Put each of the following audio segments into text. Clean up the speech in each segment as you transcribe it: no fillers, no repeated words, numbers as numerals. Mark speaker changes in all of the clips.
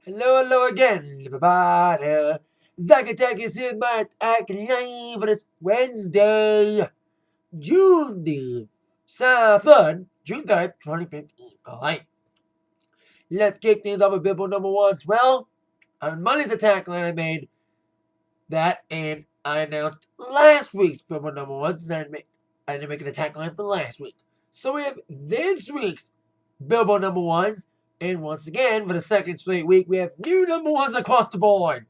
Speaker 1: Hello, hello again, everybody. Zack Attack is here with my Atakline for this Wednesday, June the 3rd, June 3rd, 2015. Alright, let's kick things off with Billboard number 112. On Monday's Atakline, I made that, and I announced last week's Billboard number 1, since I didn't make an Atakline for last week. So we have this week's Billboard number 1s. And once again, for the second straight week, we have new number 1s across the board.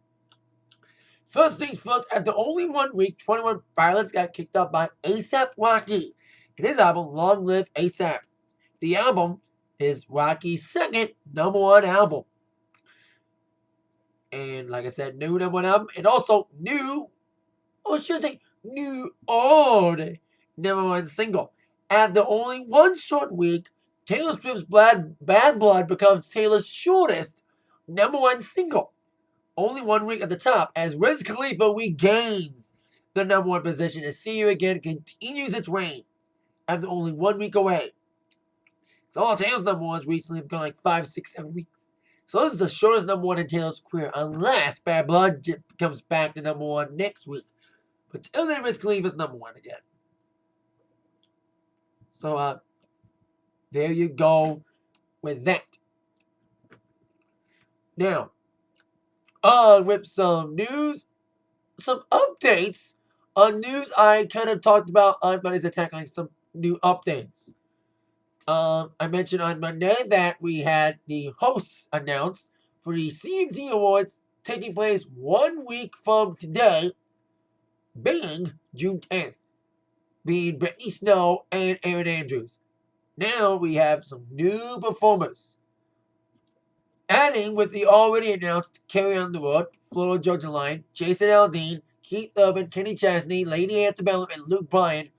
Speaker 1: First things first, after only 1 week, 21 Pilots got kicked off by A$AP Rocky in his album Long Live A$AP. The album is Rocky's second number 1 album. And like I said, new number 1 album, and also new old number 1 single. After only 1 short week, Taylor Swift's Bad Blood becomes Taylor's shortest number 1 single. Only 1 week at the top, as Wiz Khalifa regains the number 1 position, and See You Again continues its reign after only 1 week away. So all Taylor's number 1s recently have gone like 5, 6, 7 weeks. So this is the shortest number 1 in Taylor's career, unless Bad Blood comes back to number 1 next week. But till then, Wiz Khalifa's number 1 again. So, there you go with that. Now, on with some news, some updates on news I kind of talked about on Monday's Atakline, some new updates. I mentioned on Monday that we had the hosts announced for the CMT Awards taking place 1 week from today, being June 10th, being Brittany Snow and Erin Andrews. Now we have some new performers. Adding with the already announced Carrie Underwood, Florida Georgia Line, Jason Aldean, Keith Urban, Kenny Chesney, Lady Antebellum, and Luke Bryan,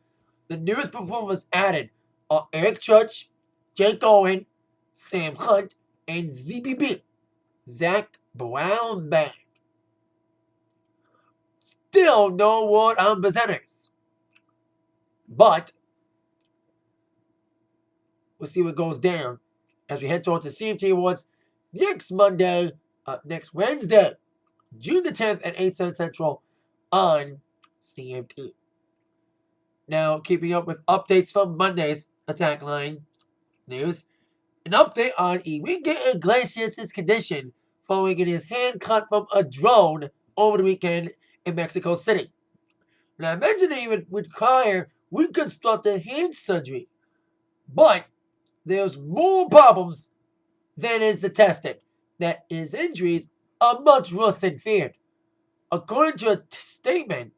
Speaker 1: the newest performers added are Eric Church, Jake Owen, Sam Hunt, and ZBB, Zach Brown Band. Still no word on presenters, but we'll see what goes down as we head towards the CMT Awards next Wednesday, June the 10th at 8, 7 Central on CMT. Now, keeping up with updates from Monday's Atakline news, an update on Enrique Iglesias' condition following getting his hand cut from a drone over the weekend in Mexico City. Now, I mentioned that he would require reconstructive hand surgery, but there's more problems than is attested, that his injuries are much worse than feared. According to a statement,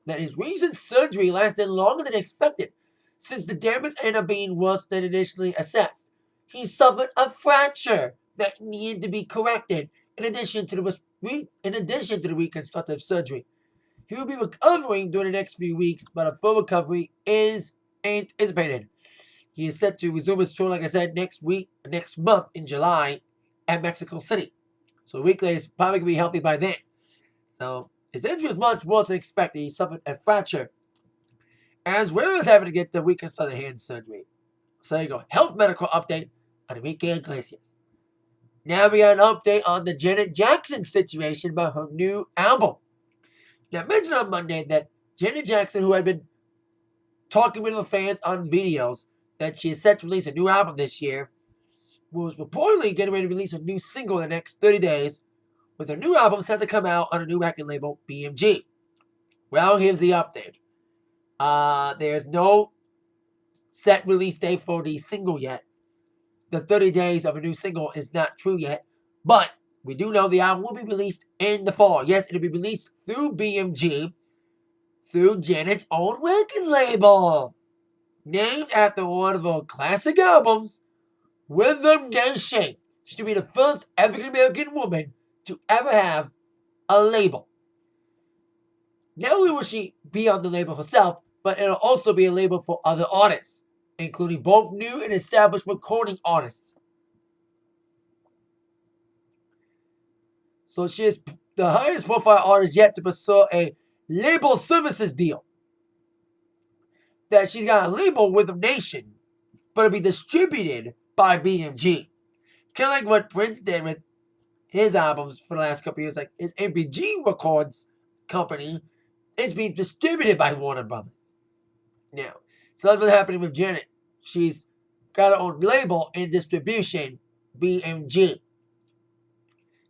Speaker 1: that his recent surgery lasted longer than expected, since the damage ended up being worse than initially assessed. He suffered a fracture that needed to be corrected in addition to the reconstructive surgery. He will be recovering during the next few weeks, but a full recovery is anticipated. He is set to resume his tour, like I said, next month in July at Mexico City. So a week later, he's probably going to be healthy by then. So his injury was much worse than expected. He suffered a fracture, as well as having to get the reconstructed hand surgery. So there you go. Health medical update on Enrique Iglesias. Now we got an update on the Janet Jackson situation about her new album. Now I mentioned on Monday that Janet Jackson, who had been talking with her fans on videos, that she is set to release a new album this year, was reportedly getting ready to release a new single in the next 30 days, with her new album set to come out on a new record label, BMG. Well, here's the update. There's no set release date for the single yet. The 30 days of a new single is not true yet, but we do know the album will be released in the fall. Yes, it'll be released through BMG, through Janet's own record label, named after one of her classic albums, Rhythm Nation. She'll be the first African-American woman to ever have a label. Not only will she be on the label herself, but it'll also be a label for other artists, including both new and established recording artists. So she is the highest profile artist yet to pursue a label services deal. That she's got a label with Rhythm Nation, but it'll be distributed by BMG. Kind of like what Prince did with his albums for the last couple years, like his MPG Records company, is being distributed by Warner Brothers now. So that's what's happening with Janet. She's got her own label and distribution, BMG.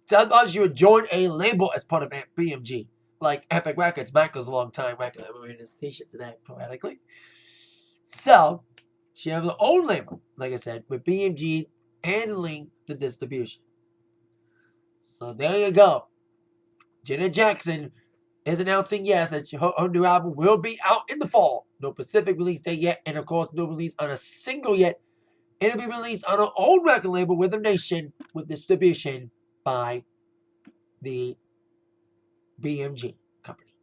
Speaker 1: So I thought she would join a label as part of BMG, like Epic Records, Michael's long-time record label in his t-shirt today, poetically. So she has her own label, like I said, with BMG handling the distribution. So there you go. Janet Jackson is announcing, yes, that her new album will be out in the fall. No specific release date yet, and of course, no release on a single yet. It'll be released on her own record label with a nation, with distribution by the BMG company.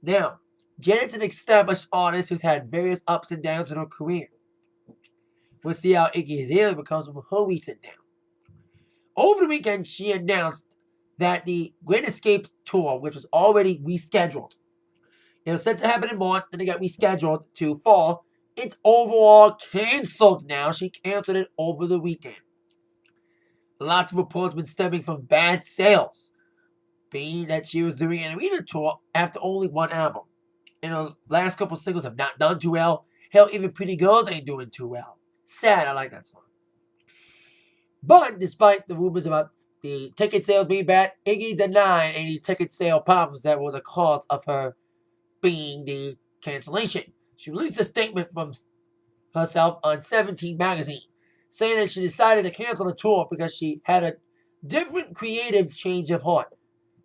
Speaker 1: Now, Janet's an established artist who's had various ups and downs in her career. We'll see how Iggy Azaela becomes from her recent down. Over the weekend, she announced that the Great Escape tour, which was already rescheduled, it was set to happen in March, then it got rescheduled to fall. It's overall canceled now. She canceled it over the weekend. Lots of reports been stemming from bad sales, being that she was doing an arena tour after only one album. And her last couple singles have not done too well. Hell, even Pretty Girls ain't doing too well. Sad, I like that song. But despite the rumors about the ticket sales being bad, Iggy denied any ticket sale problems that were the cause of her being the cancellation. She released a statement from herself on 17 magazine, saying that she decided to cancel the tour because she had a different creative change of heart.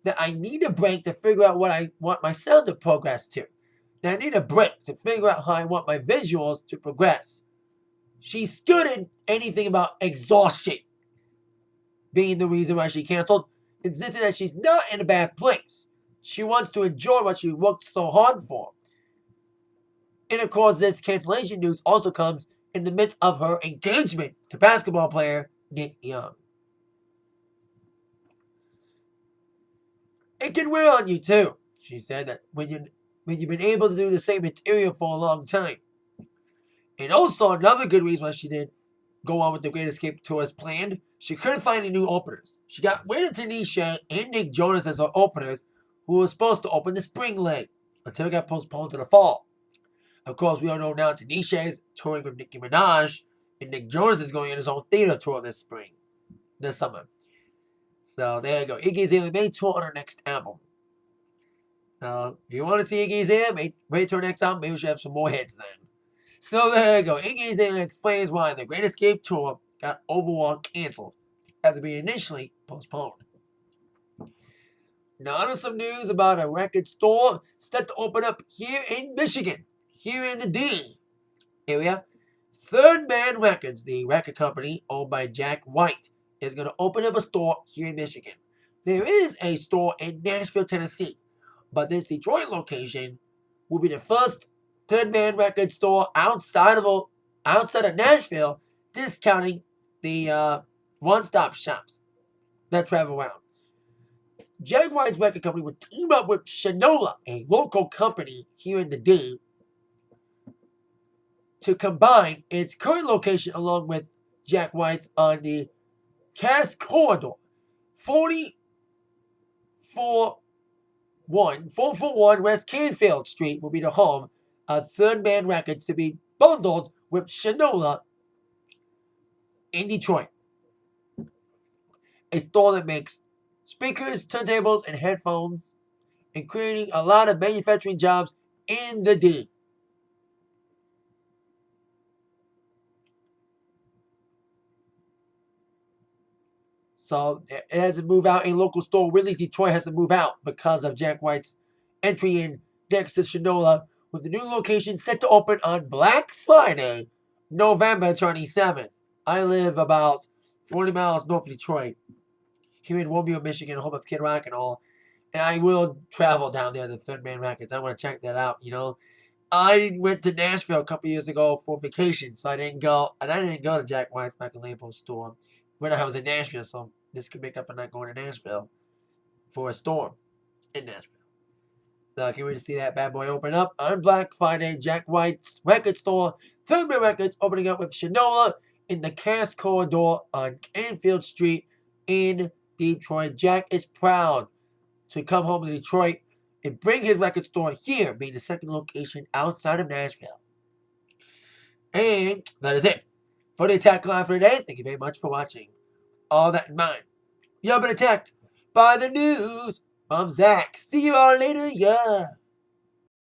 Speaker 1: That I need a break to figure out what I want my sound to progress to. That I need a break to figure out how I want my visuals to progress. She skirted anything about exhaustion being the reason why she canceled, insisting that she's not in a bad place. She wants to enjoy what she worked so hard for. And of course, this cancellation news also comes in the midst of her engagement to basketball player Nick Young. It can wear on you too, she said, that when you've been able to do the same material for a long time. And also another good reason why she didn't go on with the Great Escape tour as planned, she couldn't find any new openers. She got rid of Tanisha and Nick Jonas as her openers, who were supposed to open the spring leg until it got postponed to the fall. Of course, we all know now Tanisha is touring with Nicki Minaj, and Nick Jonas is going on his own theater tour this summer. So there you go. Iggy Azaela may tour on her next album. So if you want to see Iggy Azaela, wait till her next album. Maybe she'll have some more hits then. So there you go. Iggy Azaela explains why the Great Escape tour got overall canceled after being initially postponed. Now, there's some news about a record store set to open up here in Michigan, here in the D area. Third Man Records, the record company owned by Jack White, is going to open up a store here in Michigan. There is a store in Nashville, Tennessee, but this Detroit location will be the first Third Man Record store outside of Nashville, discounting the one-stop shops that travel around. Jack White's record company would team up with Shinola, a local company here in the D, to combine its current location along with Jack White's on the Cass Corridor. 441 West Canfield Street will be the home of Third Man Records, to be bundled with Shinola in Detroit. A store that makes speakers, turntables, and headphones, and creating a lot of manufacturing jobs in the D. So it has to move out. A local store, Willie's Detroit, has to move out because of Jack White's entry in next to Shinola, with the new location set to open on Black Friday, November 27th. I live about 40 miles north of Detroit, here in Romeo, Michigan, home of Kid Rock and all. And I will travel down there to Third Man Records. I want to check that out, you know. I went to Nashville a couple years ago for vacation, so I didn't go to Jack White's record label store when I was in Nashville, so this could make up for not going to Nashville for a storm in Nashville. So I can't wait to see that bad boy open up on Black Friday. Jack White's record store, Third Man Records, opening up with Shinola in the Cass Corridor on Canfield Street in Detroit. Jack is proud to come home to Detroit and bring his record store here, being the second location outside of Nashville. And that is it for the Atakline for today. Thank you very much for watching. All that in mind, you've been attacked by the news from Zach. See you all later, yeah.